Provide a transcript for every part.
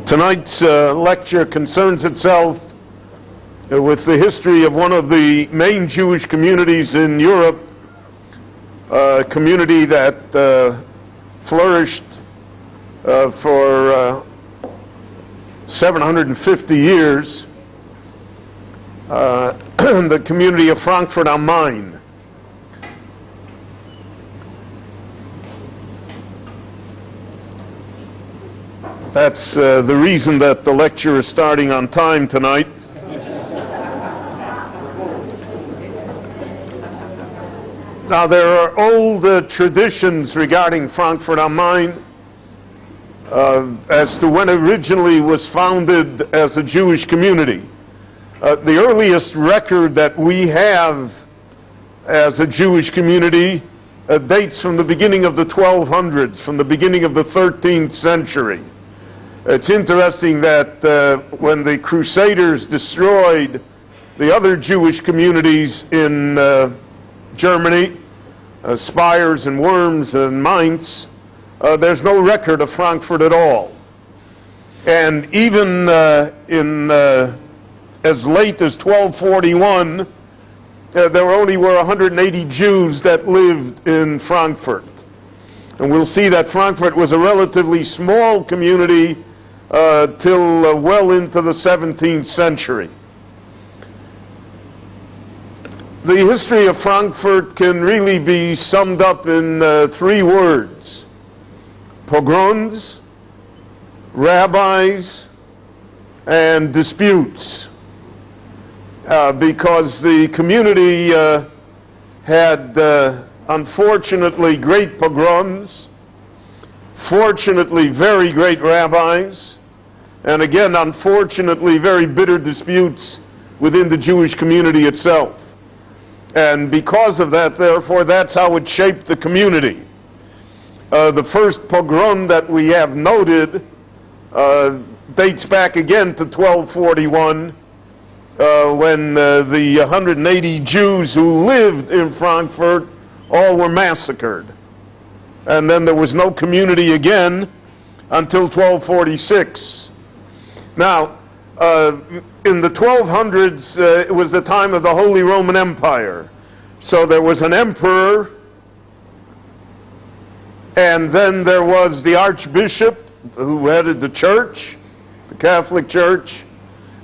Tonight's lecture concerns itself with the history of one of the main Jewish communities in Europe, a community that flourished for 750 years, the community of Frankfurt am Main. That's the reason that the lecture is starting on time tonight. Now, there are old traditions regarding Frankfurt am Main as to when it originally was founded as a Jewish community. The earliest record that we have as a Jewish community dates from the beginning of the 1200s, from the beginning of the 13th century. It's interesting that when the Crusaders destroyed the other Jewish communities in Germany, Spires and Worms and Mainz, there's no record of Frankfurt at all. And even in as late as 1241, there only were 180 Jews that lived in Frankfurt. And we'll see that Frankfurt was a relatively small community till well into the 17th century. The history of Frankfurt can really be summed up in three words: pogroms, rabbis, and disputes. Because the community had, unfortunately, great pogroms, fortunately, very great rabbis, and again, unfortunately, very bitter disputes within the Jewish community itself. And because of that, therefore, that's how it shaped the community. The first pogrom that we have noted dates back again to 1241, when the 180 Jews who lived in Frankfurt all were massacred. And then there was no community again until 1246. Now, in the 1200s, it was the time of the Holy Roman Empire. So there was an emperor, and then there was the archbishop who headed the church, the Catholic Church,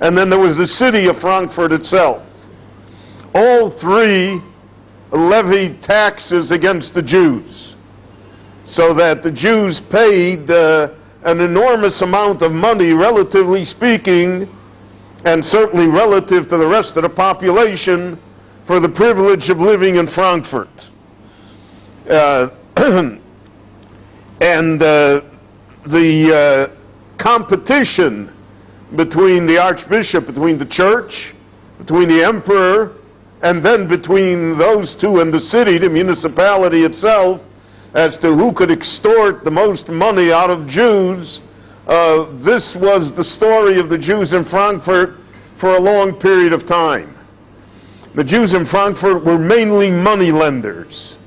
and then there was the city of Frankfurt itself. All three levied taxes against the Jews, so that the Jews paid an enormous amount of money, relatively speaking, and certainly relative to the rest of the population, for the privilege of living in Frankfurt. And the competition between the archbishop, between the church, between the emperor, and then between those two and the city, the municipality itself, as to who could extort the most money out of Jews. This was the story of the Jews in Frankfurt for a long period of time. The Jews in Frankfurt were mainly money lenders.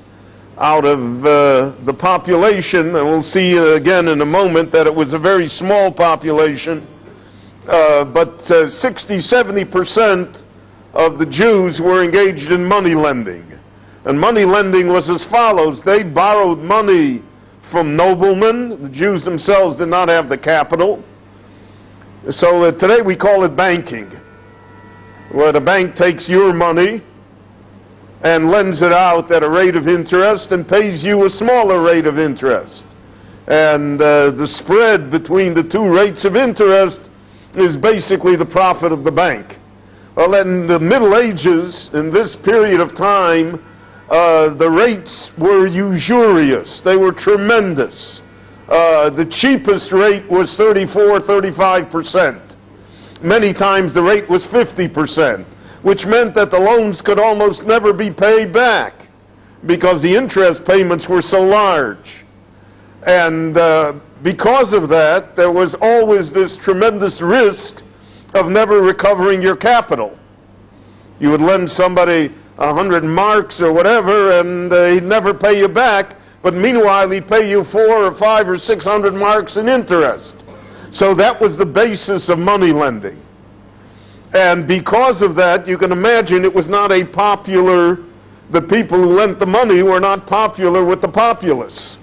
Out of the population, and we'll see again in a moment that it was a very small population, but 60-70% of the Jews were engaged in money lending. And money lending was as follows: they borrowed money from noblemen. The Jews themselves did not have the capital. So today we call it banking, where the bank takes your money and lends it out at a rate of interest and pays you a smaller rate of interest. And the spread between the two rates of interest is basically the profit of the bank. Well, in the Middle Ages, in this period of time, the rates were usurious. They were tremendous. The cheapest rate was 34-35%. Many times the rate was 50%, which meant that the loans could almost never be paid back because the interest payments were so large. And because of that, there was always this tremendous risk of never recovering your capital. You would lend somebody 100 marks or whatever, and he'd never pay you back, but meanwhile he'd pay you 400 or 500 or 600 marks in interest. So that was the basis of money lending. And because of that, you can imagine it was not a popular, the people who lent the money were not popular with the populace.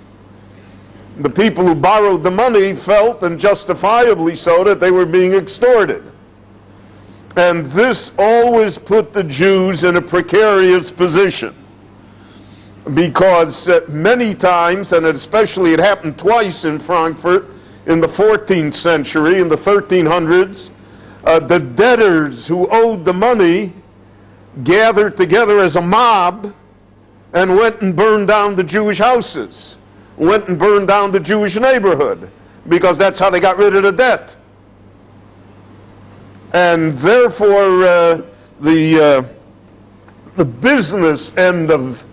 The people who borrowed the money felt, and justifiably so, that they were being extorted. And this always put the Jews in a precarious position, because many times, and especially it happened twice in Frankfurt in the 14th century, in the 1300s, the debtors who owed the money gathered together as a mob and went and burned down the Jewish houses, went and burned down the Jewish neighborhood, because that's how they got rid of the debt. And therefore, the business end of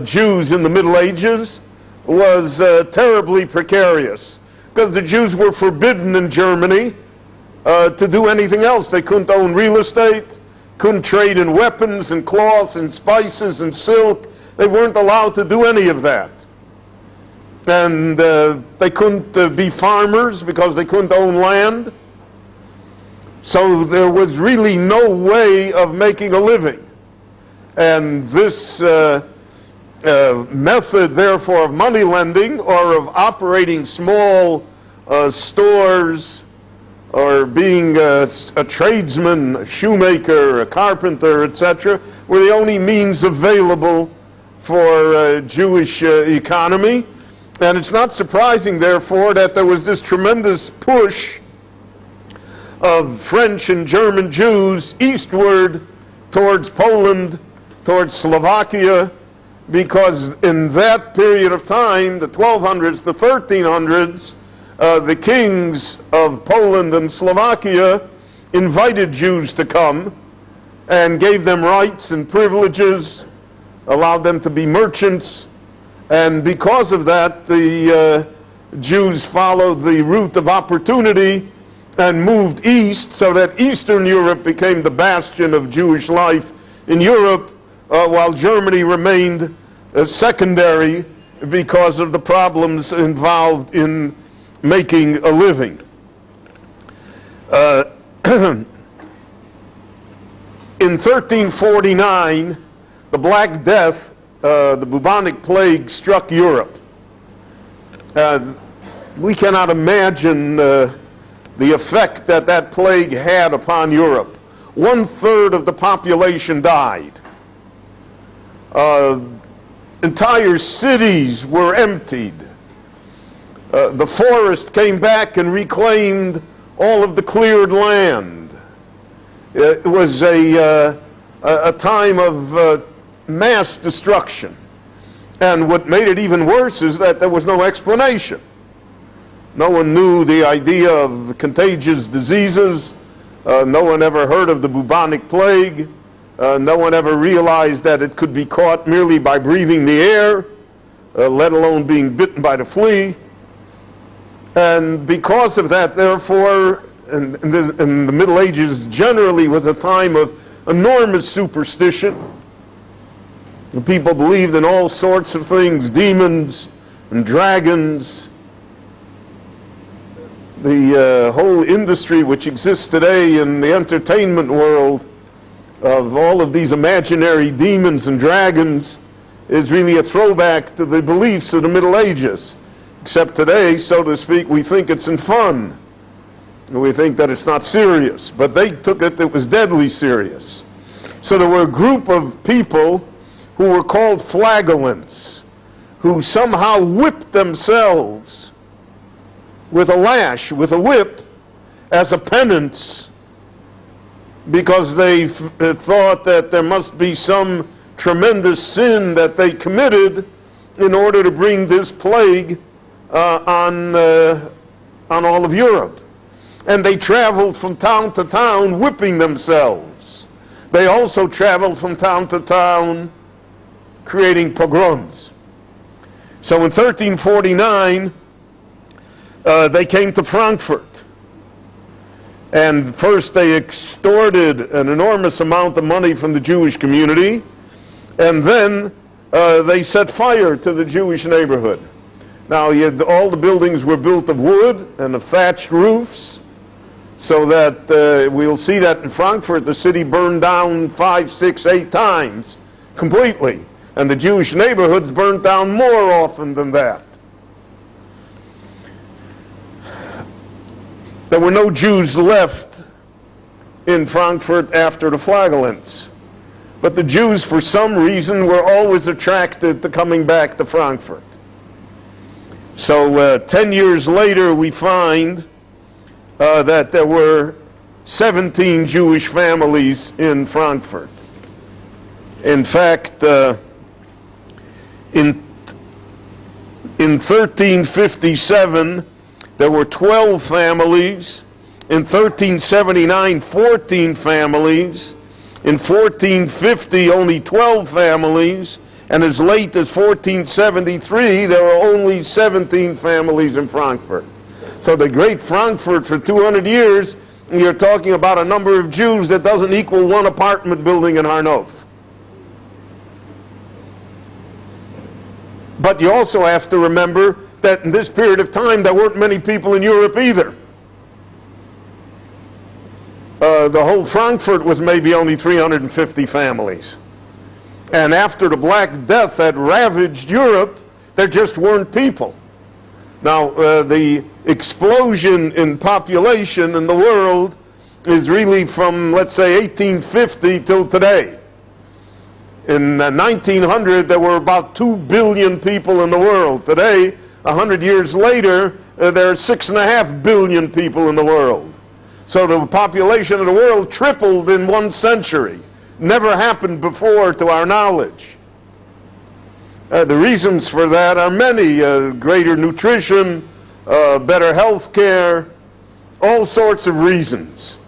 Jews in the Middle Ages was terribly precarious, because the Jews were forbidden in Germany to do anything else. They couldn't own real estate, couldn't trade in weapons and cloth and spices and silk. They weren't allowed to do any of that. And they couldn't be farmers because they couldn't own land. So there was really no way of making a living. And this method, therefore, of money lending, or of operating small stores, or being a tradesman, a shoemaker, a carpenter, etc., were the only means available for Jewish economy. And it's not surprising, therefore, that there was this tremendous push of French and German Jews eastward towards Poland, towards Slovakia, because in that period of time, the 1200s, the 1300s, the kings of Poland and Slovakia invited Jews to come and gave them rights and privileges, allowed them to be merchants, and because of that, the Jews followed the route of opportunity and moved east, so that Eastern Europe became the bastion of Jewish life in Europe, while Germany remained secondary because of the problems involved in making a living. In 1349, the Black Death, the bubonic plague, struck Europe. We cannot imagine the effect that that plague had upon Europe. 1/3 of the population died. Entire cities were emptied. The forest came back and reclaimed all of the cleared land. It was a time of mass destruction. And what made it even worse is that there was no explanation. No one knew the idea of contagious diseases. No one ever heard of the bubonic plague. No one ever realized that it could be caught merely by breathing the air, let alone being bitten by the flea. And because of that, therefore, and the Middle Ages generally was a time of enormous superstition. And people believed in all sorts of things, demons and dragons. The whole industry which exists today in the entertainment world of all of these imaginary demons and dragons is really a throwback to the beliefs of the Middle Ages. Except today, so to speak, we think it's in fun. We think that it's not serious. But they took it was deadly serious. So there were a group of people who were called flagellants, who somehow whipped themselves with a lash, with a whip, as a penance, because they thought that there must be some tremendous sin that they committed in order to bring this plague on all of Europe. And they traveled from town to town whipping themselves. They also traveled from town to town creating pogroms. So in 1349, they came to Frankfurt. And first they extorted an enormous amount of money from the Jewish community, and then they set fire to the Jewish neighborhood. Now, all the buildings were built of wood and of thatched roofs, so that we'll see that in Frankfurt, the city burned down 5, 6, 8 times completely. And the Jewish neighborhoods burned down more often than that. There were no Jews left in Frankfurt after the flagellants. But the Jews, for some reason, were always attracted to coming back to Frankfurt. So 10 years later, we find that there were 17 Jewish families in Frankfurt. In fact, in 1357, there were 12 families. In 1379, 14 families. In 1450, only 12 families. And as late as 1473, there were only 17 families in Frankfurt. So the great Frankfurt for 200 years, you're talking about a number of Jews that doesn't equal one apartment building in Harnof. But you also have to remember that in this period of time, there weren't many people in Europe either. The whole Frankfurt was maybe only 350 families. And after the Black Death had ravaged Europe, there just weren't people. Now, the explosion in population in the world is really from, let's say, 1850 till today. In 1900, there were about 2 billion people in the world. Today, 100 years later, there are 6.5 billion people in the world. So the population of the world tripled in 1 century. Never happened before to our knowledge. The reasons for that are many. Greater nutrition, better health care, all sorts of reasons.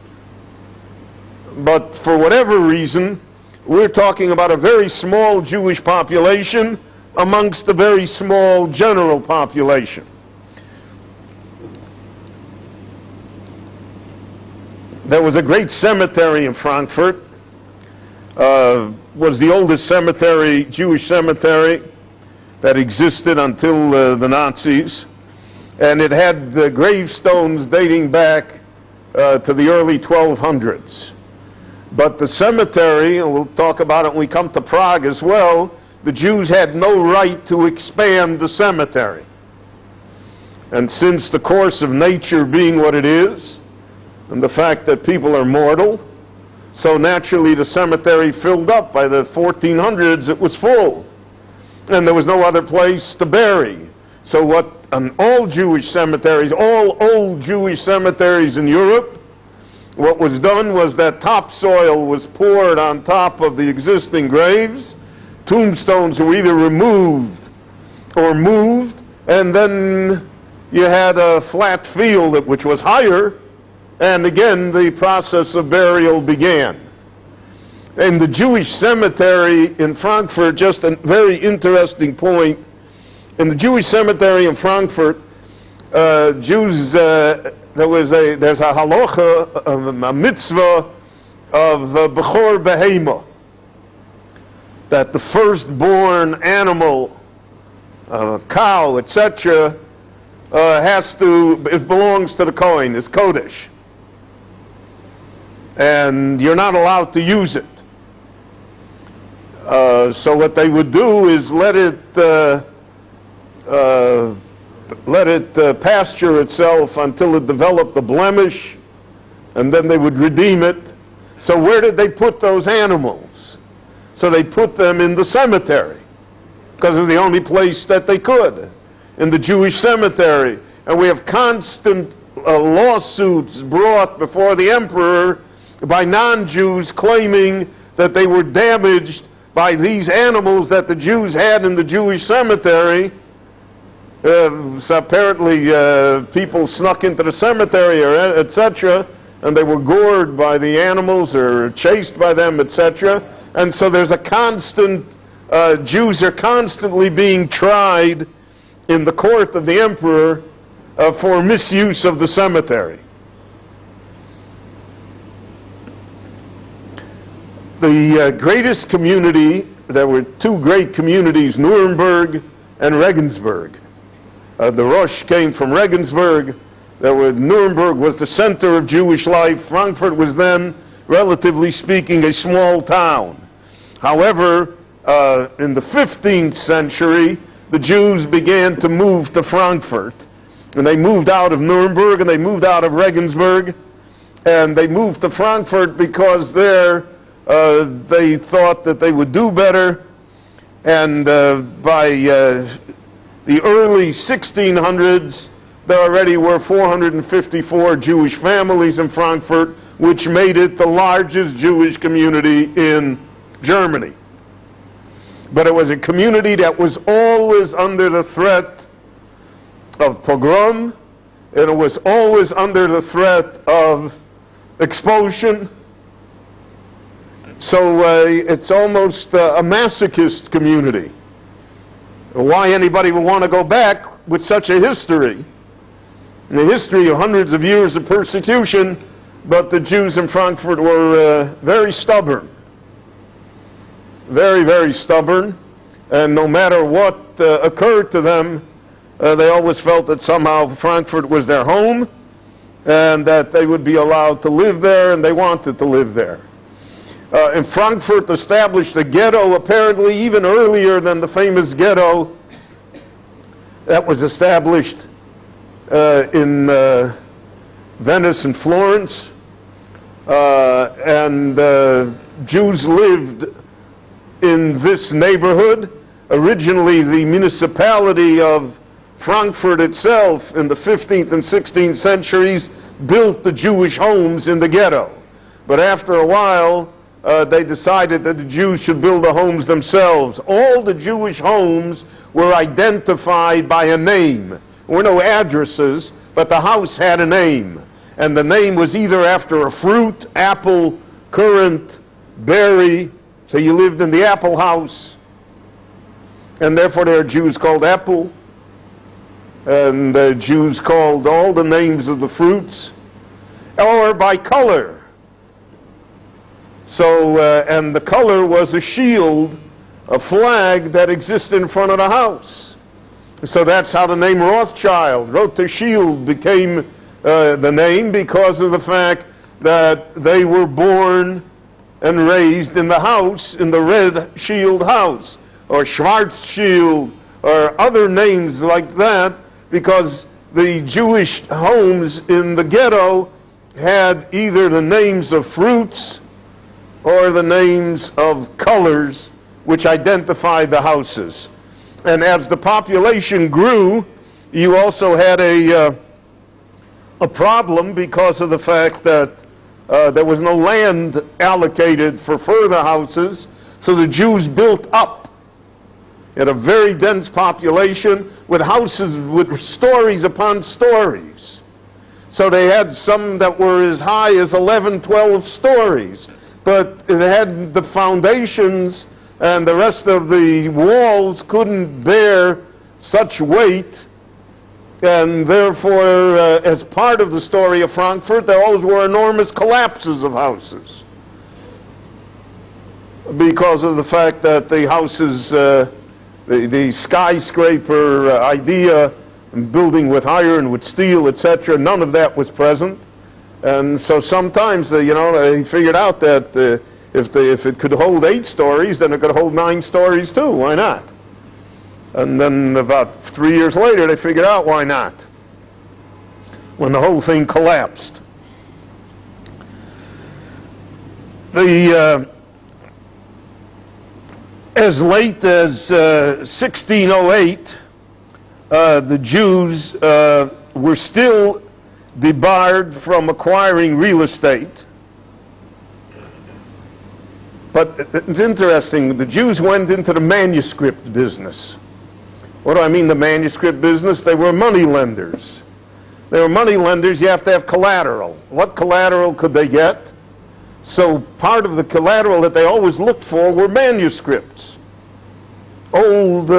But for whatever reason, we're talking about a very small Jewish population amongst a very small general population. There was a great cemetery in Frankfurt. Was the oldest cemetery, Jewish cemetery, that existed until the Nazis. And it had gravestones dating back to the early 1200s. But the cemetery, and we'll talk about it when we come to Prague as well, the Jews had no right to expand the cemetery. And since the course of nature being what it is, and the fact that people are mortal, so naturally the cemetery filled up. By the 1400s it was full. And there was no other place to bury. So what all Jewish cemeteries, all old Jewish cemeteries in Europe, what was done was that topsoil was poured on top of the existing graves. Tombstones were either removed or moved, and then you had a flat field which was higher, and again the process of burial began. In the Jewish cemetery in Frankfurt, just a very interesting point, in the Jewish cemetery in Frankfurt, Jews, there's a halacha, a mitzvah of bechor behema, that the firstborn animal, cow, etc., it belongs to the Kohen, it's Kodesh. And you're not allowed to use it. So what they would do is let it pasture itself until it developed a blemish, and then they would redeem it. So where did they put those animals? So they put them in the cemetery, because it was the only place that they could, in the Jewish cemetery. And we have constant lawsuits brought before the emperor by non-Jews claiming that they were damaged by these animals that the Jews had in the Jewish cemetery. So apparently people snuck into the cemetery, or etc., and they were gored by the animals or chased by them, etc. And so there's a constant, Jews are constantly being tried in the court of the emperor for misuse of the cemetery. The greatest community, there were 2 great communities, Nuremberg and Regensburg. The Rosh came from Regensburg. Nuremberg was the center of Jewish life. Frankfurt was then, relatively speaking, a small town. However, in the 15th century, the Jews began to move to Frankfurt. And they moved out of Nuremberg and they moved out of Regensburg. And they moved to Frankfurt because there they thought that they would do better. And by the early 1600s, there already were 454 Jewish families in Frankfurt, which made it the largest Jewish community in Germany. But it was a community that was always under the threat of pogrom, and it was always under the threat of expulsion. So it's almost a masochist community. Why anybody would want to go back with such a history? And a history of hundreds of years of persecution, but the Jews in Frankfurt were very stubborn. Very, very stubborn. And no matter what occurred to them, they always felt that somehow Frankfurt was their home and that they would be allowed to live there, and they wanted to live there. And Frankfurt established a ghetto apparently even earlier than the famous ghetto that was established in Venice and Florence. And Jews lived in this neighborhood. Originally, the municipality of Frankfurt itself in the 15th and 16th centuries built the Jewish homes in the ghetto. But after a while, they decided that the Jews should build the homes themselves. All the Jewish homes were identified by a name. There were no addresses, but the house had a name. And the name was either after a fruit, apple, currant, berry. So you lived in the apple house. And therefore there are Jews called Apple. And Jews called all the names of the fruits. Or by color. So, and the color was a shield, a flag that existed in front of the house. So that's how the name Rothschild, Rothschild, became the name, because of the fact that they were born and raised in the house, in the Red Shield house, or Schwarzschild, or other names like that, because the Jewish homes in the ghetto had either the names of fruits or the names of colors which identified the houses. And as the population grew, you also had a problem because of the fact that there was no land allocated for further houses, so the Jews built up. You had a very dense population with houses with stories upon stories. So they had some that were as high as 11, 12 stories. But it had the foundations, and the rest of the walls couldn't bear such weight. And therefore, as part of the story of Frankfurt, there always were enormous collapses of houses, because of the fact that the houses, the skyscraper idea, and building with iron, with steel, etc., none of that was present. And so sometimes, they figured out that if it could hold 8 stories, then it could hold 9 stories too. Why not? And then about 3 years later, they figured out why not, when the whole thing collapsed. As late as 1608, the Jews were still debarred from acquiring real estate. But it's interesting, the Jews went into the manuscript business. What do I mean, the manuscript business? They were money lenders. They were money lenders. You have to have collateral. What collateral could they get? So part of the collateral that they always looked for were manuscripts. Old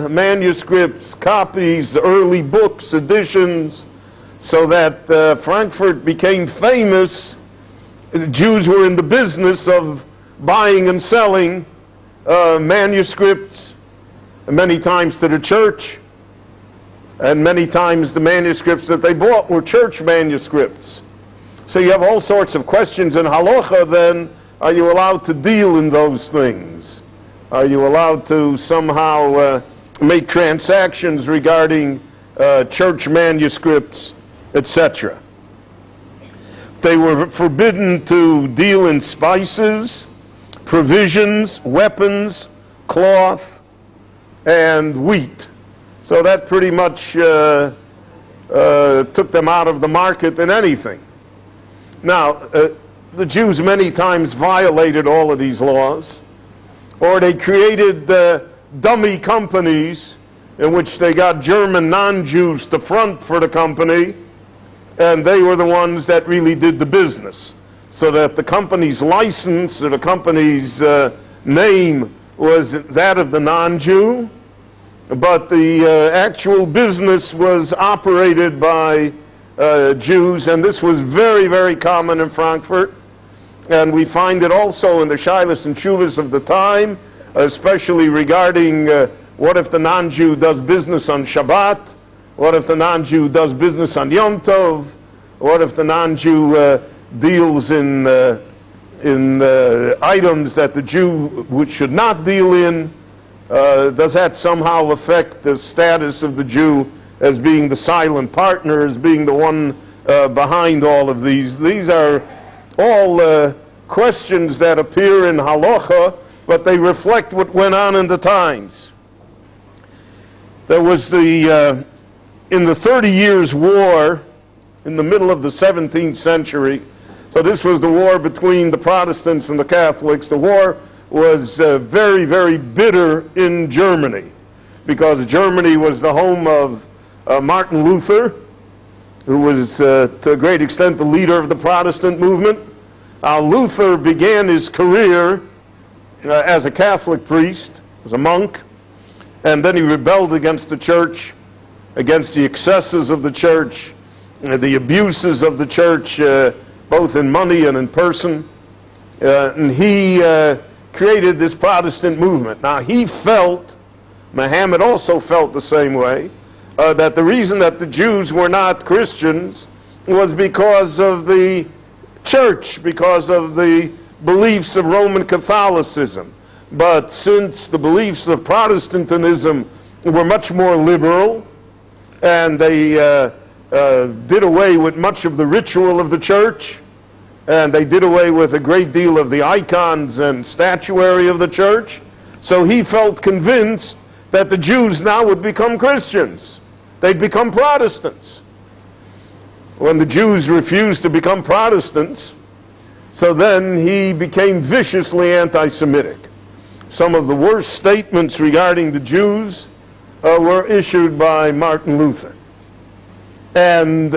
manuscripts, copies, early books, editions, so that Frankfurt became famous. The Jews were in the business of buying and selling manuscripts, many times to the church. And many times the manuscripts that they bought were church manuscripts. So you have all sorts of questions in halacha then. Are you allowed to deal in those things? Are you allowed to somehow make transactions regarding church manuscripts, etc.? They were forbidden to deal in spices, provisions, weapons, cloth, and wheat. So that pretty much took them out of the market than anything. Now, the Jews many times violated all of these laws, or they created dummy companies in which they got German non-Jews to front for the company, and they were the ones that really did the business. So that the company's license or the company's name was that of the non-Jew, but the actual business was operated by Jews, and this was very, very common in Frankfurt. And we find it also in the Shilas and Shuvas of the time, especially regarding what if the non-Jew does business on Shabbat? What if the non-Jew does business on Yom Tov? What if the non-Jew deals in items that the Jew should not deal in? Does that somehow affect the status of the Jew as being the silent partner, as being the one behind all of these? These are all questions that appear in halacha, but they reflect what went on in the times. There was in the 30 Years' War, in the middle of the 17th century, so this was the war between the Protestants and the Catholics. The war was very, very bitter in Germany, because Germany was the home of Martin Luther, who was to a great extent the leader of the Protestant movement. Luther began his career as a Catholic priest, as a monk, and then he rebelled against the church, against the excesses of the church, the abuses of the church, both in money and in person. And he created this Protestant movement. Now he felt, Muhammad also felt the same way, that the reason that the Jews were not Christians was because of the church, because of the beliefs of Roman Catholicism. But since the beliefs of Protestantism were much more liberal, and they did away with much of the ritual of the church, and they did away with a great deal of the icons and statuary of the church, so he felt convinced that the Jews now would become Christians. They'd become Protestants. When the Jews refused to become Protestants, so then he became viciously anti-Semitic. Some of the worst statements regarding the Jews were issued by Martin Luther. And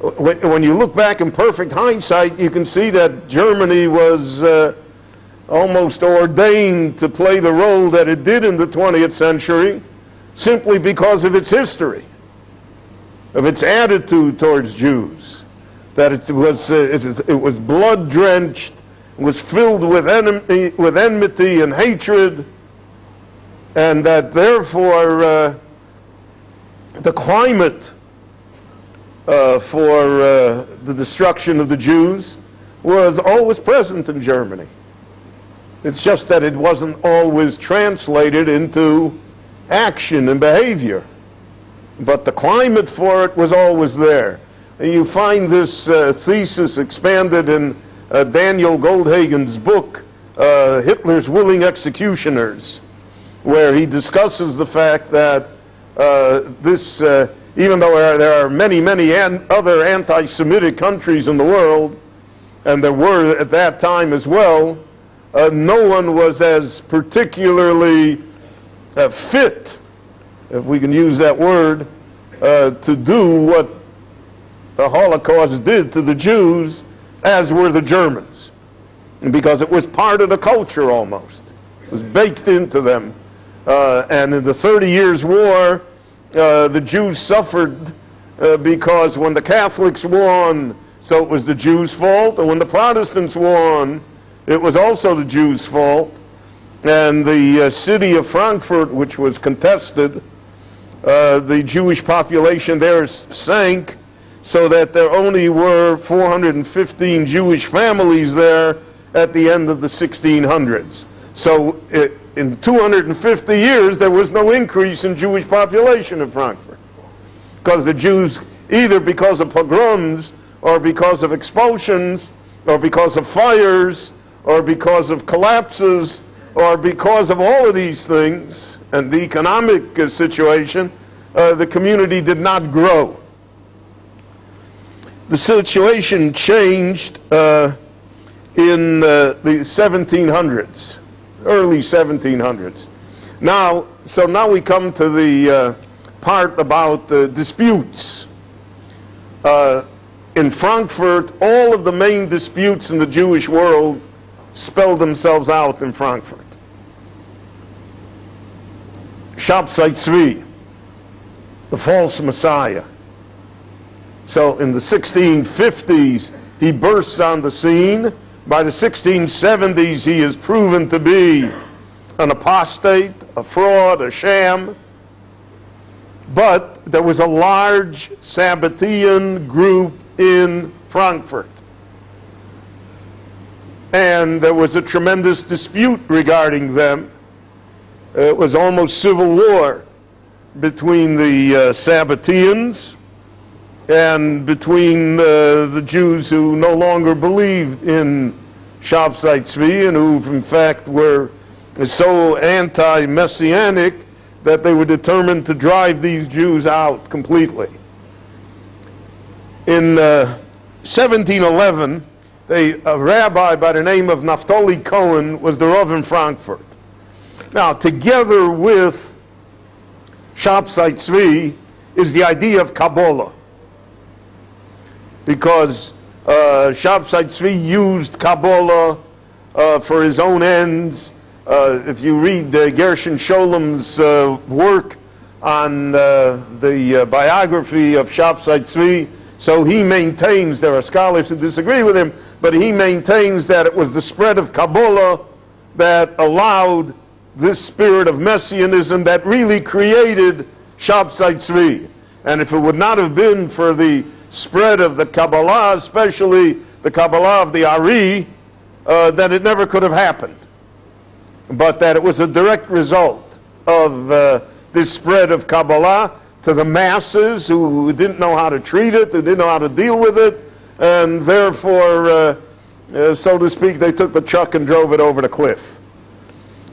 when you look back in perfect hindsight, you can see that Germany was almost ordained to play the role that it did in the 20th century simply because of its history, of its attitude towards Jews, that it was blood-drenched, was filled with enmity and hatred, and that therefore the climate for the destruction of the Jews was always present in Germany. It's just that it wasn't always translated into action and behavior. But the climate for it was always there. And you find this thesis expanded in Daniel Goldhagen's book, Hitler's Willing Executioners, where he discusses the fact that even though there are many, many other anti-Semitic countries in the world, and there were at that time as well, no one was as particularly fit, if we can use that word, to do what the Holocaust did to the Jews as were the Germans, because it was part of the culture almost. It was baked into them. And in the 30 Years' War, the Jews suffered because when the Catholics won, so it was the Jews' fault, and when the Protestants won, it was also the Jews' fault. And the city of Frankfurt, which was contested, the Jewish population there sank so that there only were 415 Jewish families there at the end of the 1600s. So in 250 years, there was no increase in Jewish population in Frankfurt, because the Jews, either because of pogroms or because of expulsions or because of fires or because of collapses or because of all of these things and the economic situation, the community did not grow. The situation changed in the 1700s, early 1700s. So now we come to the part about the disputes. In Frankfurt, all of the main disputes in the Jewish world spelled themselves out in Frankfurt. Shabtai Tzvi, the false Messiah. So in the 1650s, he bursts on the scene. By the 1670s, he is proven to be an apostate, a fraud, a sham. But there was a large Sabbatean group in Frankfurt. And there was a tremendous dispute regarding them. It was almost civil war between the Sabbateans and between the Jews who no longer believed in Shabtai Tzvi and who in fact were so anti-messianic that they were determined to drive these Jews out completely. In 1711, a rabbi by the name of Naphtali Cohen was the Rav in Frankfurt. Now, together with Shabtai Tzvi is the idea of Kabbalah, because Shabtai Tzvi used Kabbalah for his own ends. If you read Gershon Sholom's work on the biography of Shabtai Tzvi, so he maintains, there are scholars who disagree with him, but he maintains that it was the spread of Kabbalah that allowed this spirit of messianism that really created Shabtai Tzvi. And if it would not have been for the spread of the Kabbalah, especially the Kabbalah of the Ari, then it never could have happened. But that it was a direct result of this spread of Kabbalah to the masses who didn't know how to treat it, who didn't know how to deal with it, and therefore, so to speak, they took the truck and drove it over the cliff.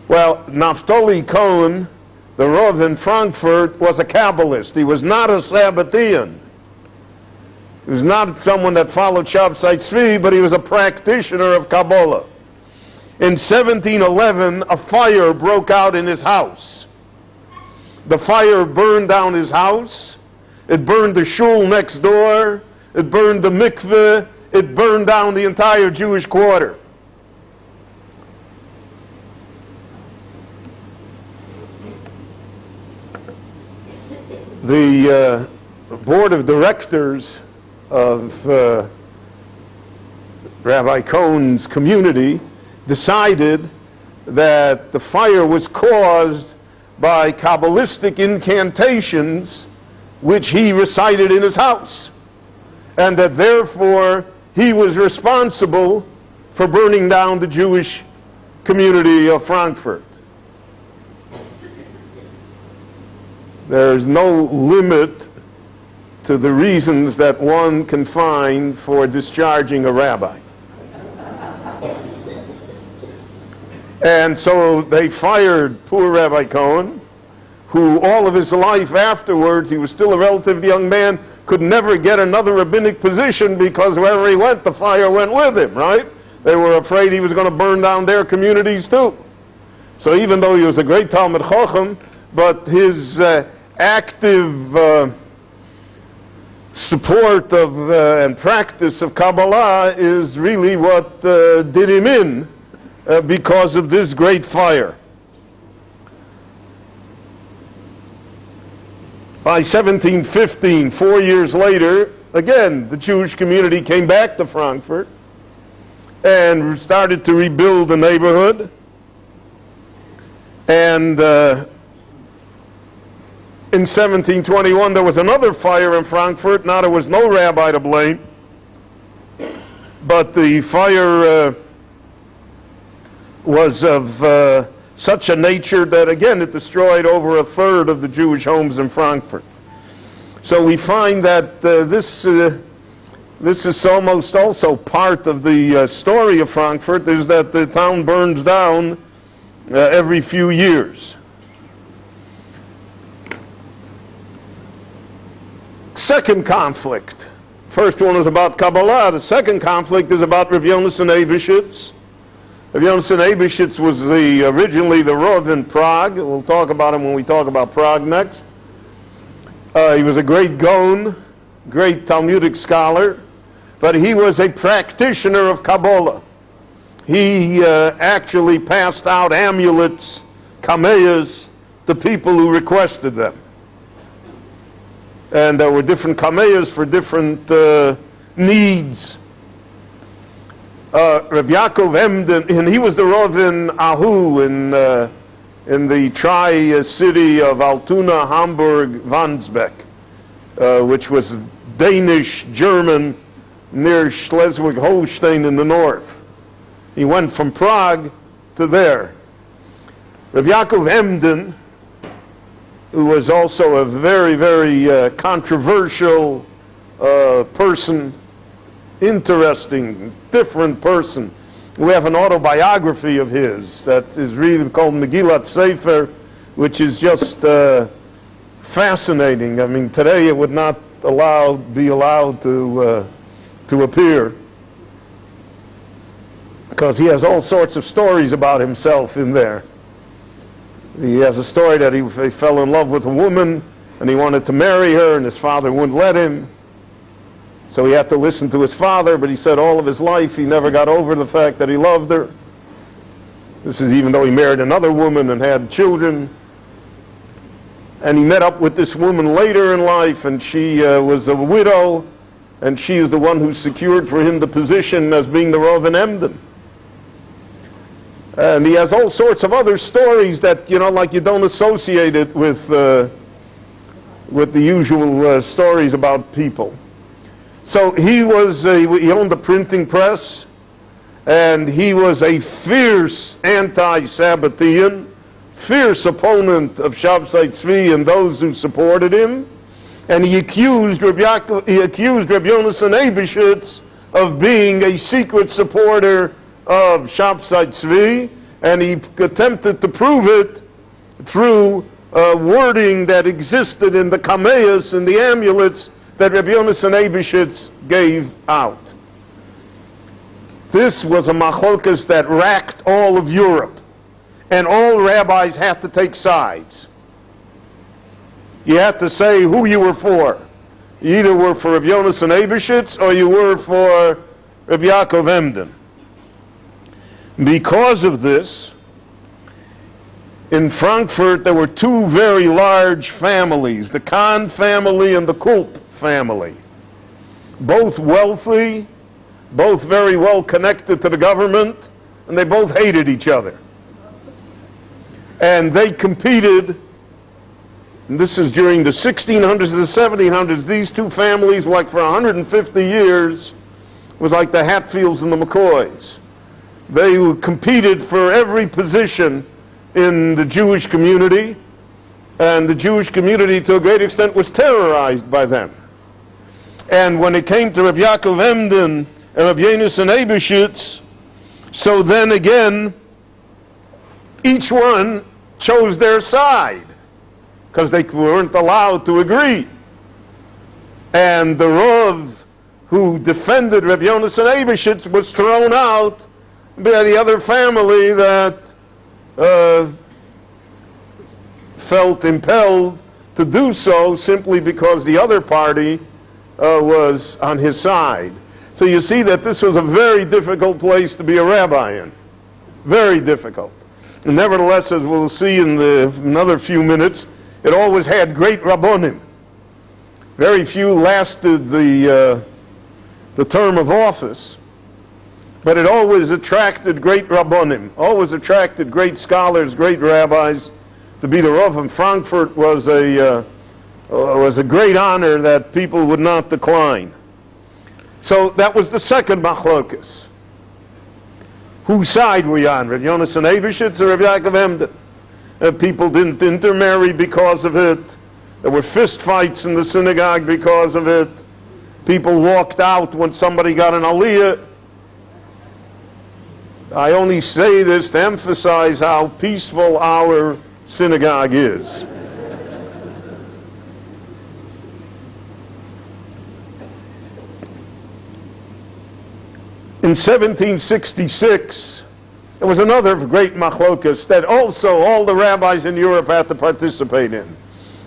Well, Naphtali Cohen, the Rav in Frankfurt, was a Kabbalist. He was not a Sabbatean. He was not someone that followed Shabtai Tzvi, but he was a practitioner of Kabbalah. In 1711, a fire broke out in his house. The fire burned down his house. It burned the shul next door. It burned the mikveh. It burned down the entire Jewish quarter. The board of directors of Rabbi Cohen's community decided that the fire was caused by Kabbalistic incantations which he recited in his house, and that therefore he was responsible for burning down the Jewish community of Frankfurt. There is no limit to the reasons that one can find for discharging a rabbi. And so they fired poor Rabbi Cohen, who all of his life afterwards, he was still a relatively young man, could never get another rabbinic position because wherever he went, the fire went with him, right? They were afraid he was going to burn down their communities too. So even though he was a great Talmid Chacham, but his active support of and practice of Kabbalah is really what did him in because of this great fire. By 1715, 4 years later, again, the Jewish community came back to Frankfurt and started to rebuild the neighborhood. And In 1721, there was another fire in Frankfurt. Now there was no rabbi to blame, but the fire was of such a nature that, again, it destroyed over a third of the Jewish homes in Frankfurt. So we find that this is almost also part of the story of Frankfurt, is that the town burns down every few years. Second conflict. First one is about Kabbalah. The second conflict is about Rabbi Yonasan Eibeshitz. Rabbi Yonasan Eibeshitz was originally the Rav in Prague. We'll talk about him when we talk about Prague next. He was a great Gaon, great Talmudic scholar, but he was a practitioner of Kabbalah. He actually passed out amulets, kameyas, to people who requested them. And there were different kameyas for different needs. Rabbi Yaakov Emden, and he was the Rav in Ahu, in the tri-city of Altona, Hamburg, Wandsbek, which was Danish, German, near Schleswig-Holstein in the north. He went from Prague to there. Rabbi Yaakov Emden, who was also a very, very controversial person, interesting, different person. We have an autobiography of his that is really called Megillat Sefer, which is just fascinating. I mean, today it would not be allowed to appear, because he has all sorts of stories about himself in there. He has a story that he fell in love with a woman and he wanted to marry her, and his father wouldn't let him. So he had to listen to his father, but he said all of his life he never got over the fact that he loved her. This is even though he married another woman and had children. And he met up with this woman later in life, and she was a widow, and she is the one who secured for him the position as being the Rav in Emden. And he has all sorts of other stories that, like you don't associate it with the usual stories about people. So he owned a printing press, and he was a fierce anti-Sabbatean, fierce opponent of Shabtai Tzvi and those who supported him. And he accused Rabbi Yonasan Eibeshitz of being a secret supporter of Shabtai Tzvi, and he attempted to prove it through wording that existed in the kameyas and the amulets that Rabbi Yonasan Eibeshitz gave out. This was a machlokes that racked all of Europe, and all rabbis had to take sides. You had to say who you were for. You either were for Rabbi Yonasan Eibeshitz or you were for Rabbi Yaakov Emden. Because of this, in Frankfurt there were two very large families, the Kahn family and the Kulp family. Both wealthy, both very well connected to the government, and they both hated each other. And they competed, and this is during the 1600s and the 1700s, these two families, like for 150 years, was like the Hatfields and the McCoys. They competed for every position in the Jewish community, and the Jewish community to a great extent was terrorized by them. And when it came to Rabbi Yaakov Emden and Rabbi Yonasan Eibeshitz, so then again, each one chose their side, because they weren't allowed to agree. And the Rav who defended Rabbi Yonasan Eibeshitz was thrown out by the other family that felt impelled to do so simply because the other party was on his side. So you see that this was a very difficult place to be a rabbi in. Very difficult. And nevertheless, as we'll see in another few minutes, it always had great rabbonim. Very few lasted the term of office, but it always attracted great rabbonim, always attracted great scholars, great rabbis. To be the Rav in Frankfurt was a was a great honor that people would not decline. So that was the second machlokas. Whose side were you on? Rav Yonasan Ebershitz or Rav Yaakov Emden? People didn't intermarry because of it. There were fist fights in the synagogue because of it. People walked out when somebody got an aliyah. I only say this to emphasize how peaceful our synagogue is. In 1766, there was another great machlokas that also all the rabbis in Europe had to participate in,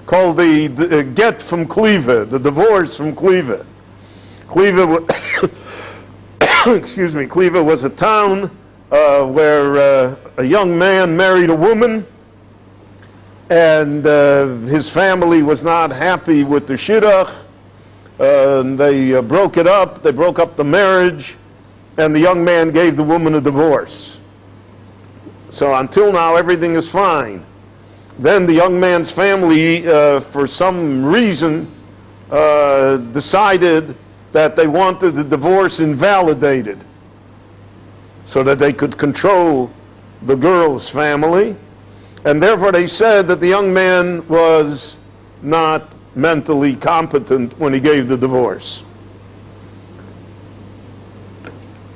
called the get from Kliva, the divorce from Kliva. Excuse me, Kliva was a town where a young man married a woman, and his family was not happy with the shidduch. They broke it up. They broke up the marriage, and the young man gave the woman a divorce. So until now, everything is fine. Then the young man's family, for some reason, decided that they wanted the divorce invalidated so that they could control the girl's family. And therefore they said that the young man was not mentally competent when he gave the divorce.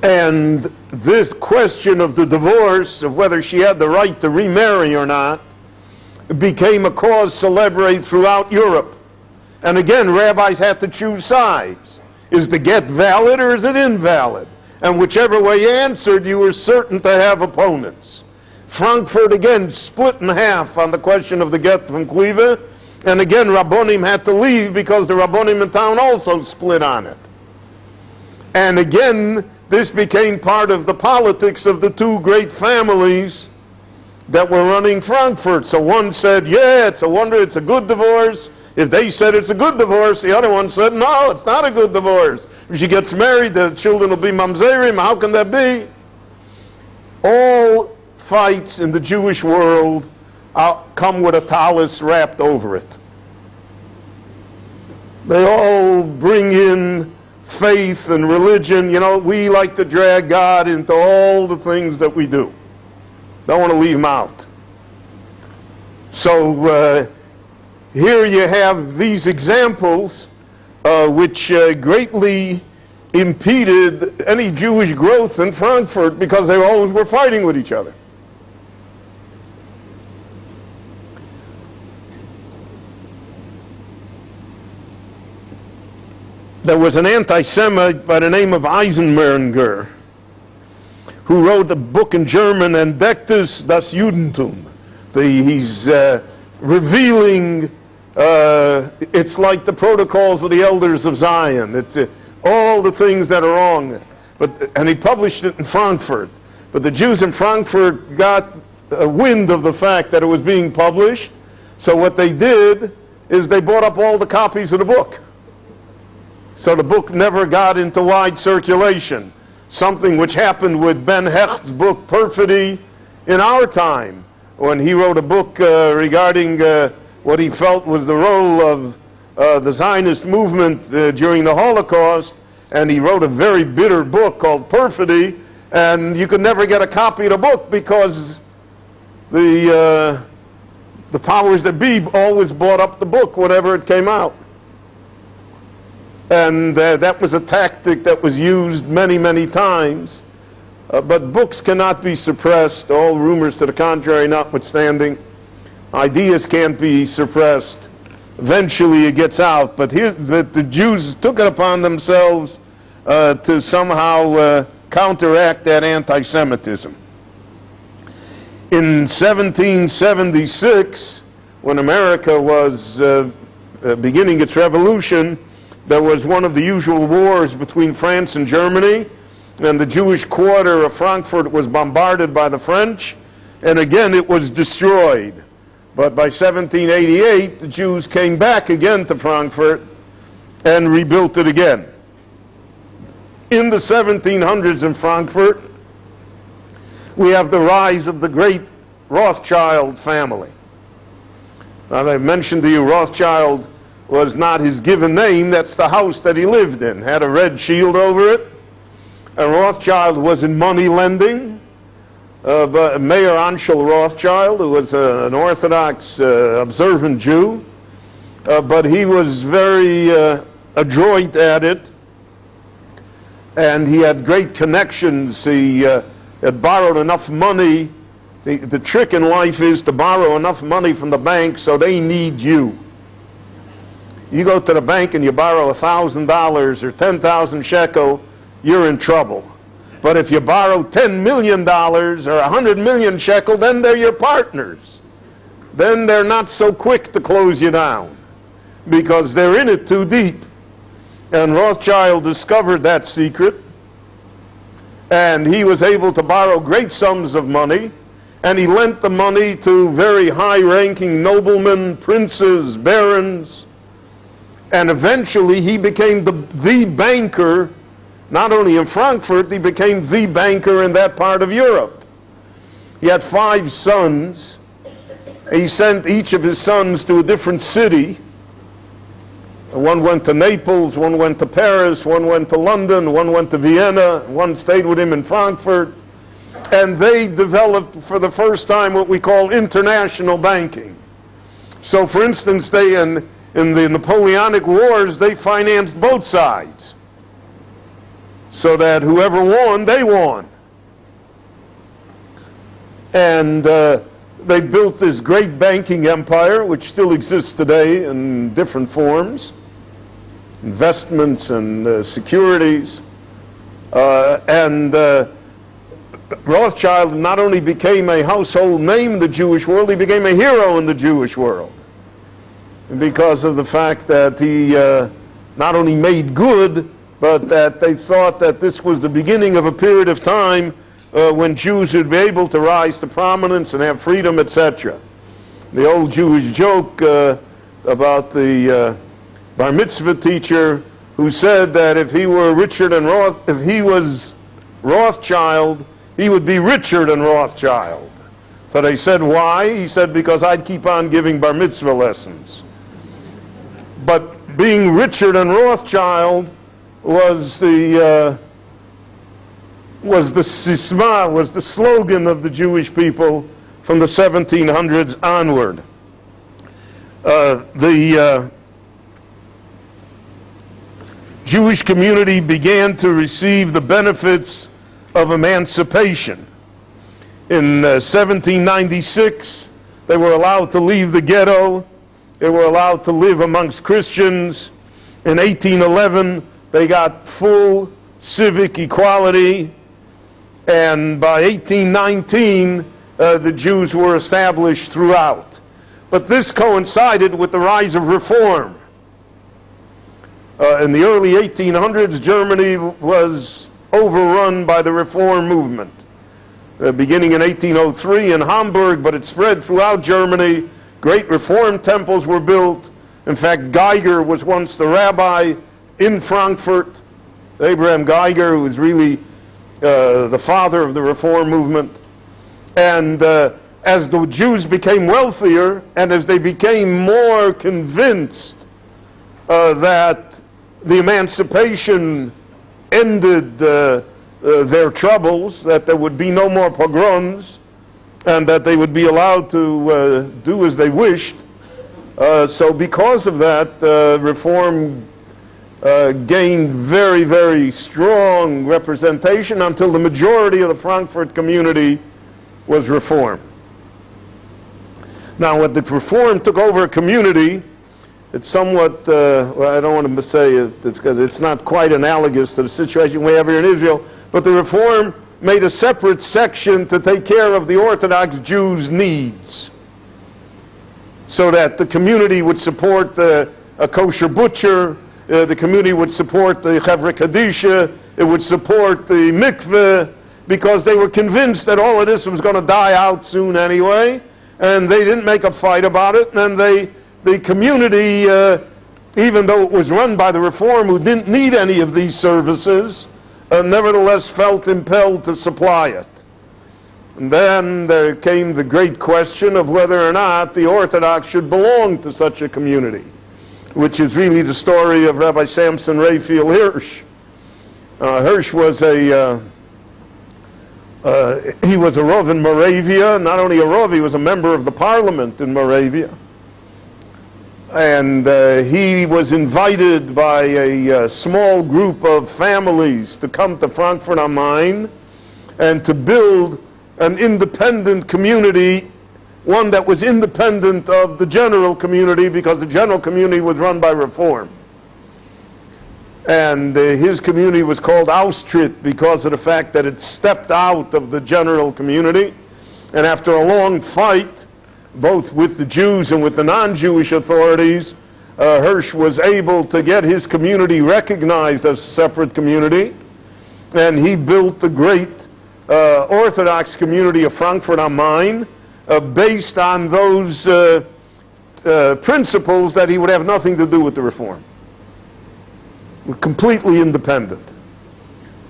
And this question of the divorce, of whether she had the right to remarry or not, became a cause celebre throughout Europe. And again, rabbis had to choose sides. Is the get valid or is it invalid? And whichever way you answered, you were certain to have opponents. Frankfurt again split in half on the question of the get from Kliva, and again Rabbonim had to leave because the Rabbonim in town also split on it. And again, this became part of the politics of the two great families that were running Frankfurt. So one said, yeah, it's a wonder, it's a good divorce. If they said it's a good divorce, the other one said, no, it's not a good divorce. If she gets married, the children will be mamzerim. How can that be? All fights in the Jewish world come with a talus wrapped over it. They all bring in faith and religion. You know, we like to drag God into all the things that we do. Don't want to leave him out. So here you have these examples which greatly impeded any Jewish growth in Frankfurt because they always were fighting with each other. There was an anti-Semite by the name of Eisenberger who wrote a book in German, Entdecktes das Judentum. He's revealing, it's like the protocols of the elders of Zion. It's all the things that are wrong. And he published it in Frankfurt. But the Jews in Frankfurt got a wind of the fact that it was being published. So what they did is they bought up all the copies of the book. So the book never got into wide circulation. Something which happened with Ben Hecht's book Perfidy in our time, when he wrote a book regarding what he felt was the role of the Zionist movement during the Holocaust, and he wrote a very bitter book called Perfidy, and you could never get a copy of the book because the powers that be always bought up the book whenever it came out. And that was a tactic that was used many, many times. But books cannot be suppressed, all rumors to the contrary notwithstanding. Ideas can't be suppressed. Eventually it gets out. But here, the Jews took it upon themselves to somehow counteract that anti-Semitism. In 1776, when America was beginning its revolution, there was one of the usual wars between France and Germany, and the Jewish quarter of Frankfurt was bombarded by the French, and again it was destroyed. But by 1788, the Jews came back again to Frankfurt and rebuilt it again. In the 1700s in Frankfurt, we have the rise of the great Rothschild family. Now, I've mentioned to you, Rothschild was not his given name. That's the house that he lived in. Had a red shield over it. And Rothschild was in money lending. But Mayor Anschel Rothschild, who was an Orthodox observant Jew, but he was very adroit at it, and he had great connections. He had borrowed enough money. The trick in life is to borrow enough money from the bank so they need you. You go to the bank and you borrow $1,000 or 10,000 shekel, you're in trouble. But if you borrow $10 million or 100 million shekel, then they're your partners. Then they're not so quick to close you down because they're in it too deep. And Rothschild discovered that secret, and he was able to borrow great sums of money, and he lent the money to very high-ranking noblemen, princes, barons, and eventually he became the banker. Not only in Frankfurt, he became the banker in that part of Europe. He had 5 sons. He sent each of his sons to a different city. One went to Naples, one went to Paris, one went to London, one went to Vienna, one stayed with him in Frankfurt. And they developed for the first time what we call international banking. So for instance, they in the Napoleonic Wars, they financed both sides, so that whoever won, they won. And they built this great banking empire, which still exists today in different forms, investments and securities. Rothschild not only became a household name in the Jewish world, he became a hero in the Jewish world, because of the fact that he not only made good, but that they thought that this was the beginning of a period of time when Jews would be able to rise to prominence and have freedom, etc. The old Jewish joke about the bar mitzvah teacher who said that if he were if he was Rothschild, he would be Richard and Rothschild. So they said, why? He said, because I'd keep on giving bar mitzvah lessons. But being Richard and Rothschild was the sisma, was the slogan of the Jewish people from the 1700s onward. The Jewish community began to receive the benefits of emancipation. In 1796, they were allowed to leave the ghetto. They were allowed to live amongst Christians. In 1811, they got full civic equality. And by 1819, the Jews were established throughout. But this coincided with the rise of reform. In the early 1800s, Germany was overrun by the reform movement. Beginning in 1803 in Hamburg, but it spread throughout Germany. Great reform temples were built. In fact, Geiger was once the rabbi in Frankfurt. Abraham Geiger, who was really the father of the reform movement. And as the Jews became wealthier, and as they became more convinced that the emancipation ended their troubles, that there would be no more pogroms, and that they would be allowed to do as they wished. So because of that, reform gained very, very strong representation until the majority of the Frankfurt community was reform. Now, when the reform took over a community, it's somewhat, well, I don't want to say it because it's not quite analogous to the situation we have here in Israel, but the reform made a separate section to take care of the Orthodox Jews' needs, so that the community would support a kosher butcher, the community would support the Chevra Kadisha, it would support the mikveh, because they were convinced that all of this was going to die out soon anyway, and they didn't make a fight about it. And the community, even though it was run by the Reform, who didn't need any of these services, nevertheless felt impelled to supply it. And then there came the great question of whether or not the Orthodox should belong to such a community. which is really the story of Rabbi Samson Raphael Hirsch. Hirsch was he was a Rav in Moravia. Not only a Rav, he was a member of the parliament in Moravia. And he was invited by a small group of families to come to Frankfurt am Main and to build an independent community, one that was independent of the general community, because the general community was run by Reform. And his community was called Austritt because of the fact that it stepped out of the general community. And after a long fight, both with the Jews and with the non-Jewish authorities, Hirsch was able to get his community recognized as a separate community. And he built the great Orthodox community of Frankfurt am Main based on those principles that he would have nothing to do with the Reform. Completely independent.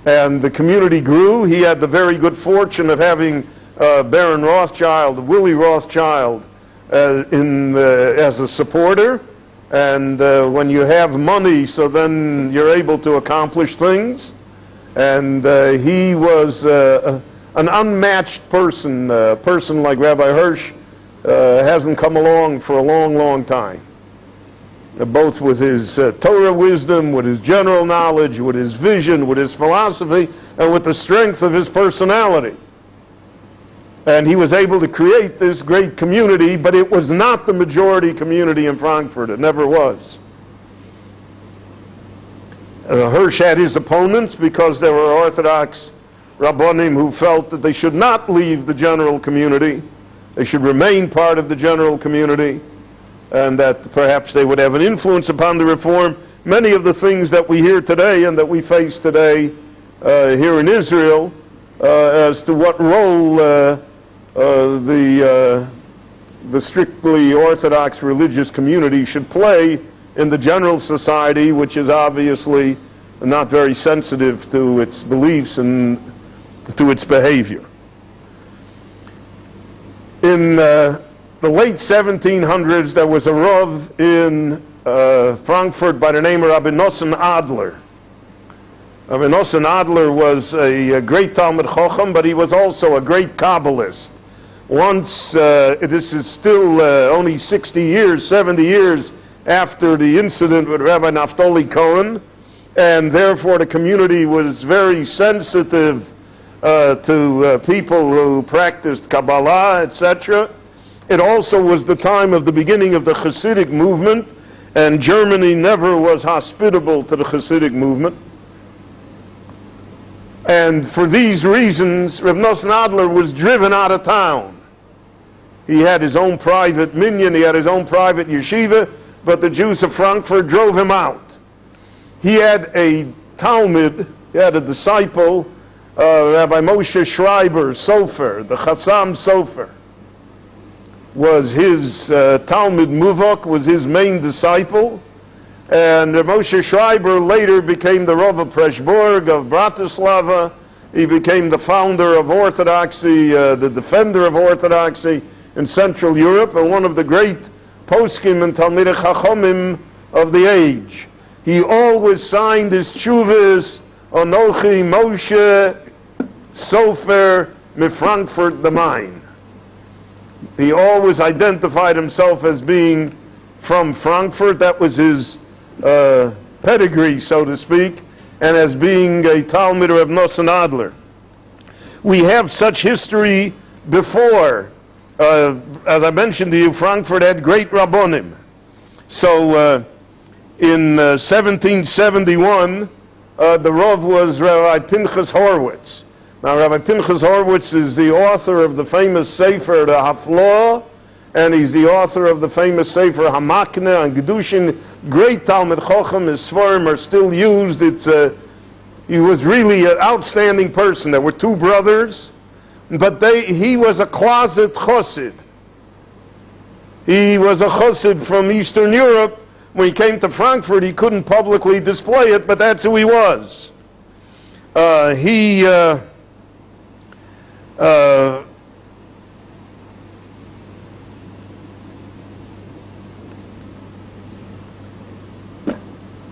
And the community grew. He had the very good fortune of having Baron Rothschild, Willie Rothschild, as a supporter. And when you have money, so then you're able to accomplish things. And he was an unmatched person. A person like Rabbi Hirsch hasn't come along for a long, long time. Both with his Torah wisdom, with his general knowledge, with his vision, with his philosophy, and with the strength of his personality. And he was able to create this great community, but it was not the majority community in Frankfurt. It never was. Hirsch had his opponents because there were Orthodox Rabbonim who felt that they should not leave the general community. They should remain part of the general community, and that perhaps they would have an influence upon the Reform. Many of the things that we hear today and that we face today here in Israel as to what role the strictly Orthodox religious community should play in the general society, which is obviously not very sensitive to its beliefs and to its behavior. In the late 1700s, there was a Rav in Frankfurt by the name of Rabbi Nosson Adler. Rabbi Nosson Adler was a great Talmud Chacham, but he was also a great Kabbalist. Once, this is still only 60 years, 70 years after the incident with Rabbi Naftali Cohen, and therefore the community was very sensitive to people who practiced Kabbalah, etc. It also was the time of the beginning of the Hasidic movement, and Germany never was hospitable to the Hasidic movement. And for these reasons, Rav Nosson Adler was driven out of town. He had his own private minyan, he had his own private yeshiva, but the Jews of Frankfurt drove him out. He had a Talmud, he had a disciple, Rabbi Moshe Schreiber, Sofer, the Chassam Sofer, was his Talmud Muvok, was his main disciple. And Moshe Schreiber later became the Rav of Preshburg of Bratislava. He became the founder of Orthodoxy, the defender of Orthodoxy in Central Europe, and one of the great poskim and Talmidei Chachomim of the age. He always signed his tshuvas, Anochi Moshe Sofer me Frankfurt the Main. He always identified himself as being from Frankfurt. That was his pedigree, so to speak, and as being a Talmud of Nosson Adler. We have such history before. As I mentioned to you, Frankfurt had great Rabbonim. So in 1771, the Rav was Rabbi Pinchas Horowitz. Now, Rabbi Pinchas Horowitz is the author of the famous Sefer, the Haflah, and he's the author of the famous Sefer Hamakne and Gedushin. Great Talmud Chacham. His Sfarim are still used. He was really an outstanding person. There were two brothers, but he was a closet chassid. He was a chassid from Eastern Europe. When he came to Frankfurt, he couldn't publicly display it, but that's who he was.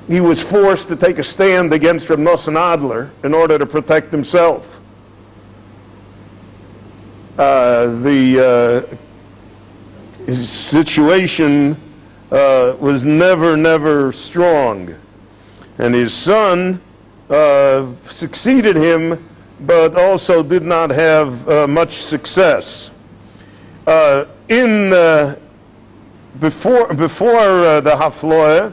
he was forced to take a stand against Reb Nosson Adler in order to protect himself. His situation was never strong. And his son succeeded him, but also did not have much success. Before the Hafloeh,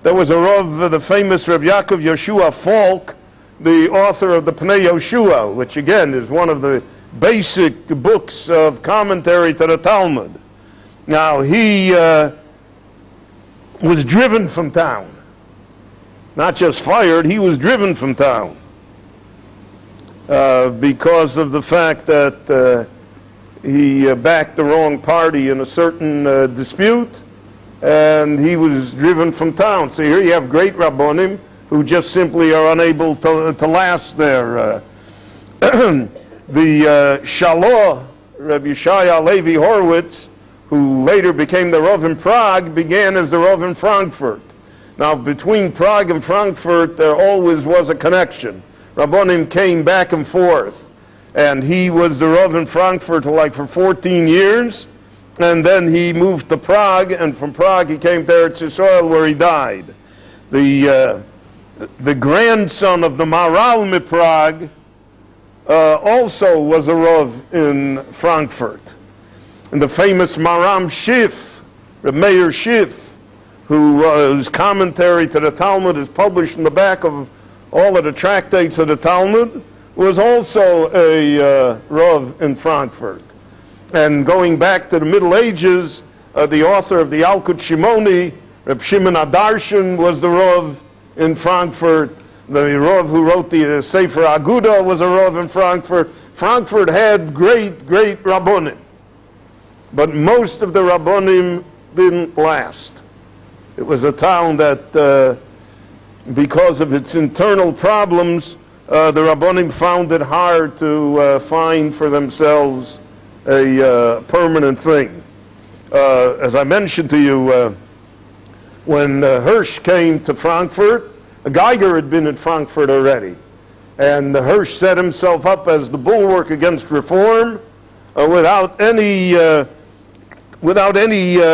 there was a Rav, the famous Rav Yaakov Yeshua Falk, the author of the Pnei Yoshua, which again is one of the basic books of commentary to the Talmud. Now he was driven from town. Not just fired, he was driven from town because of the fact that he backed the wrong party in a certain dispute, and he was driven from town. So here you have great Rabbonim who just simply are unable to last there. The Shaloh, Rabbi Yeshaya Levi Horowitz, who later became the Rav in Prague, began as the Rav in Frankfurt. Now, between Prague and Frankfurt, there always was a connection. Rabbonim came back and forth, and he was the Rav in Frankfurt for 14 years, and then he moved to Prague, and from Prague he came to Eretz Yisrael, where he died. The grandson of the Maharal in Prague also was a Rav in Frankfurt. And the famous Maram Schiff, Reb Meir Schiff, whose commentary to the Talmud is published in the back of all of the tractates of the Talmud, was also a Rav in Frankfurt. And going back to the Middle Ages, the author of the Yalkut Shimoni, Reb Shimon Adarshan, was the Rav in Frankfurt. The Rav who wrote the Sefer Aguda was a Rav in Frankfurt. Frankfurt had great Rabbonim, but most of the Rabbonim didn't last. It was a town that, because of its internal problems, the Rabbonim found it hard to find for themselves a permanent thing. As I mentioned to you, when Hirsch came to Frankfurt, Geiger had been in Frankfurt already. And Hirsch set himself up as the bulwark against reform without any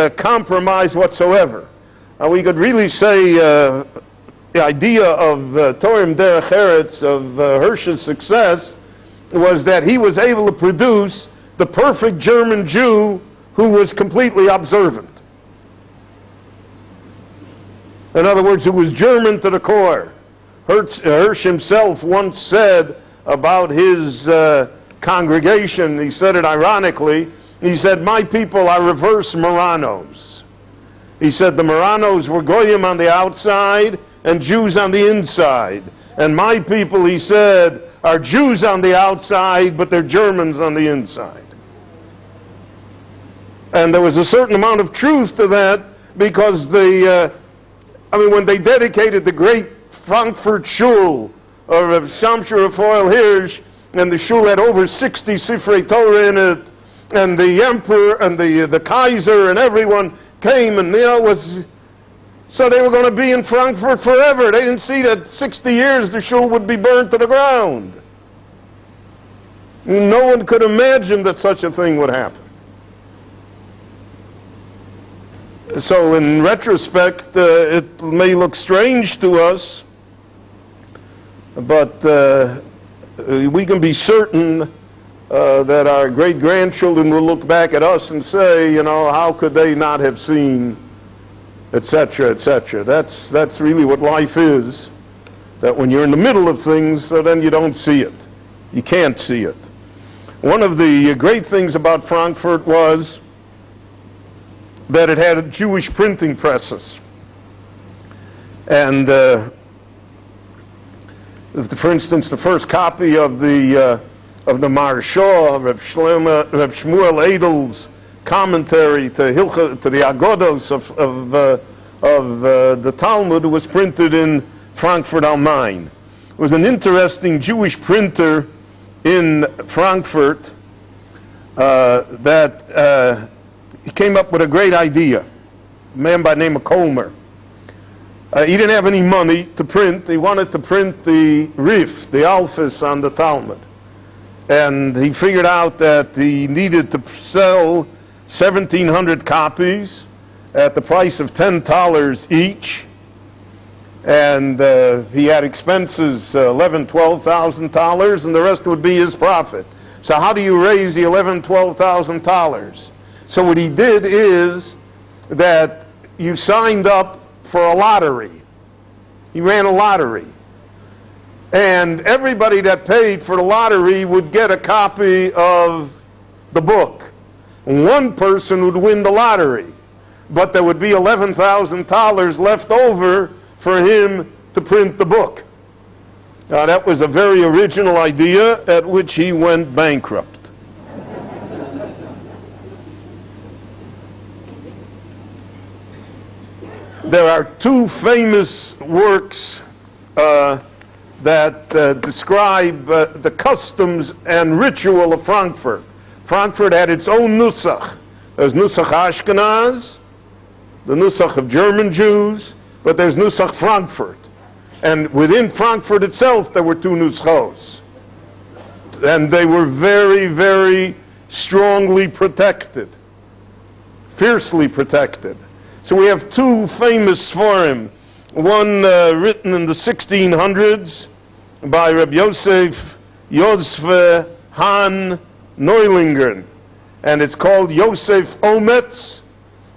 compromise whatsoever. We could really say the idea of Torim Derech Eretz, of Hirsch's success, was that he was able to produce the perfect German Jew who was completely observant. In other words, who was German to the core. Hirsch himself once said about his congregation, he said it ironically, he said, "My people are reverse Marranos." He said the Marranos were Goyim on the outside and Jews on the inside. And my people, he said, are Jews on the outside, but they're Germans on the inside. And there was a certain amount of truth to that, because when they dedicated the great Frankfurt Shul of Shamshur Raphael Hirsch, and the shul had over 60 Sifrei Torah in it, and the emperor and the Kaiser and everyone came, and so they were going to be in Frankfurt forever. They didn't see that 60 years the shul would be burned to the ground. No one could imagine that such a thing would happen. So in retrospect, it may look strange to us, but we can be certain that our great-grandchildren will look back at us and say, how could they not have seen, etc., etc. That's really what life is, that when you're in the middle of things, then you don't see it. You can't see it. One of the great things about Frankfurt was that it had Jewish printing presses. And for instance, the first copy of the Maharsha, Reb Shmuel Edel's commentary to the Agodos of the Talmud, was printed in Frankfurt am Main. It was an interesting Jewish printer in Frankfurt that he came up with a great idea, a man by the name of Kolmer. He didn't have any money to print. He wanted to print the Rif, the Alphas on the Talmud. And he figured out that he needed to sell 1,700 copies at the price of $10 each. And he had expenses, $11,000, $12,000, and the rest would be his profit. So how do you raise the $11,000, $12,000? So what he did is that you signed up for a lottery. He ran a lottery. And everybody that paid for the lottery would get a copy of the book. One person would win the lottery, but there would be $11,000 left over for him to print the book. Now that was a very original idea at which he went bankrupt. There are two famous works that describe the customs and ritual of Frankfurt. Frankfurt had its own Nusach. There's Nusach Ashkenaz, the Nusach of German Jews, but there's Nusach Frankfurt. And within Frankfurt itself, there were two Nuschos. And they were very, very strongly protected, fiercely protected. So we have two famous Sforim, one written in the 1600s by Rabbi Yosef Han Neulingen, and it's called Yosef Ometz,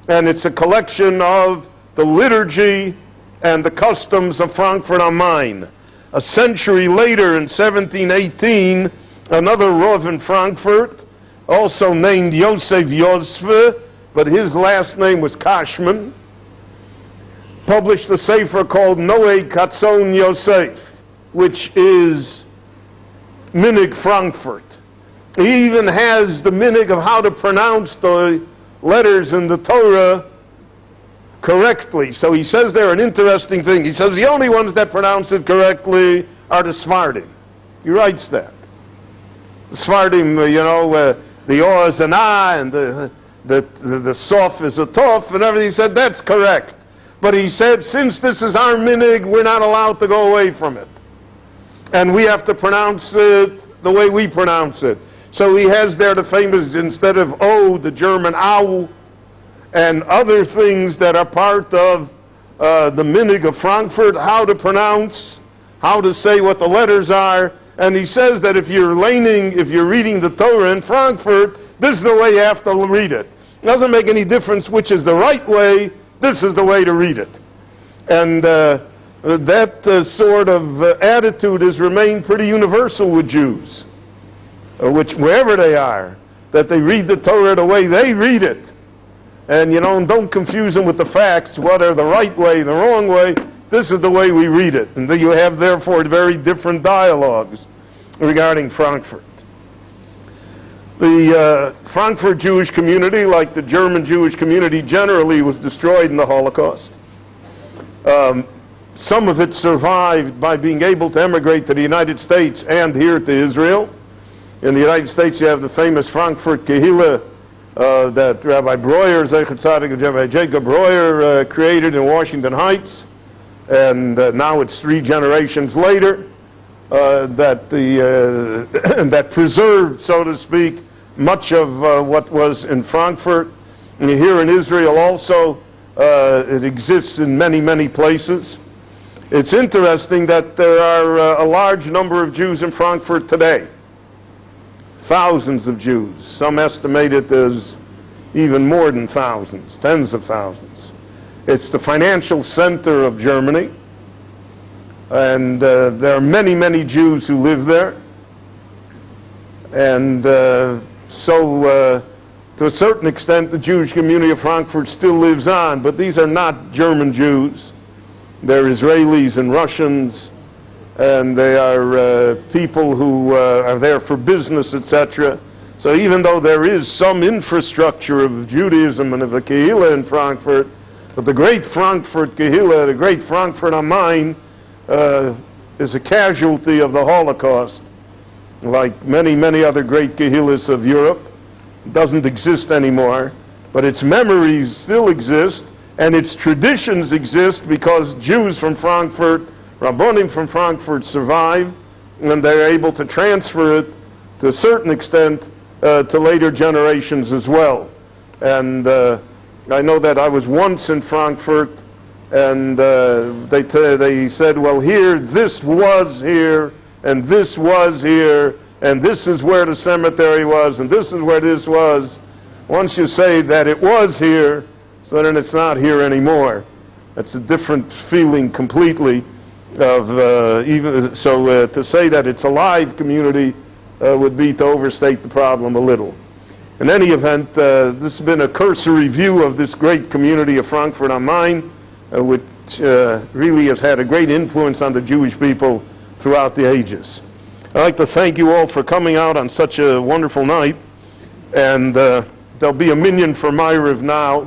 and it's a collection of the liturgy and the customs of Frankfurt am Main. A century later, in 1718, another Rav in Frankfurt, also named Yosef Yosfe, but his last name was Cashman, published a sefer called Noe Katzon Yosef, which is Minig Frankfurt. He even has the minig of how to pronounce the letters in the Torah correctly. So he says there an interesting thing. He says the only ones that pronounce it correctly are the Sfardim. He writes that. The Sfardim, the O is an A, and the Sof is a Tov, and everything. He said that's correct. But he said, since this is our minig, we're not allowed to go away from it. And we have to pronounce it the way we pronounce it. So he has there the famous, instead of O, the German Au, and other things that are part of the minig of Frankfurt, how to pronounce, how to say what the letters are. And he says that if you're reading the Torah in Frankfurt, this is the way you have to read it. It doesn't make any difference which is the right way, this is the way to read it. And that sort of attitude has remained pretty universal with Jews, wherever they are, that they read the Torah the way they read it. And don't confuse them with the facts, what are the right way, the wrong way. This is the way we read it. And then you have, therefore, very different dialogues regarding Frankfurt. The Frankfurt Jewish community, like the German Jewish community generally, was destroyed in the Holocaust. Some of it survived by being able to emigrate to the United States and here to Israel. In the United States, you have the famous Frankfurt Kehillah that Rabbi Breuer, Zeichet Tzaddik, Rabbi Jacob Breuer created in Washington Heights. And now it's 3 generations later that preserved, so to speak, much of what was in Frankfurt. And here in Israel also, it exists in many, many places. It's interesting that there are a large number of Jews in Frankfurt today. Thousands of Jews. Some estimate it as even more than thousands, tens of thousands. It's the financial center of Germany. And there are many, many Jews who live there. And so to a certain extent, the Jewish community of Frankfurt still lives on. But these are not German Jews. They're Israelis and Russians. And they are people who are there for business, etc. So even though there is some infrastructure of Judaism and of a Kehillah in Frankfurt, but the great Frankfurt Kehillah, the great Frankfurt am Main, is a casualty of the Holocaust. Like many, many other great Kehillahs of Europe, it doesn't exist anymore, but its memories still exist, And its traditions exist because Jews from Frankfurt, Rabbonim from Frankfurt survived, and they're able to transfer it to a certain extent to later generations as well. And I know that I was once in Frankfurt, and they said, well, here, this was here, and this was here, and this is where the cemetery was, and this is where this was. Once you say that it was here, so then it's not here anymore. That's a different feeling completely of even so to say that it's a live community would be to overstate the problem a little. In any event, this has been a cursory view of this great community of Frankfurt am Main, which really has had a great influence on the Jewish people throughout the ages. I'd like to thank you all for coming out on such a wonderful night, and there'll be a minyan for Ma'ariv now.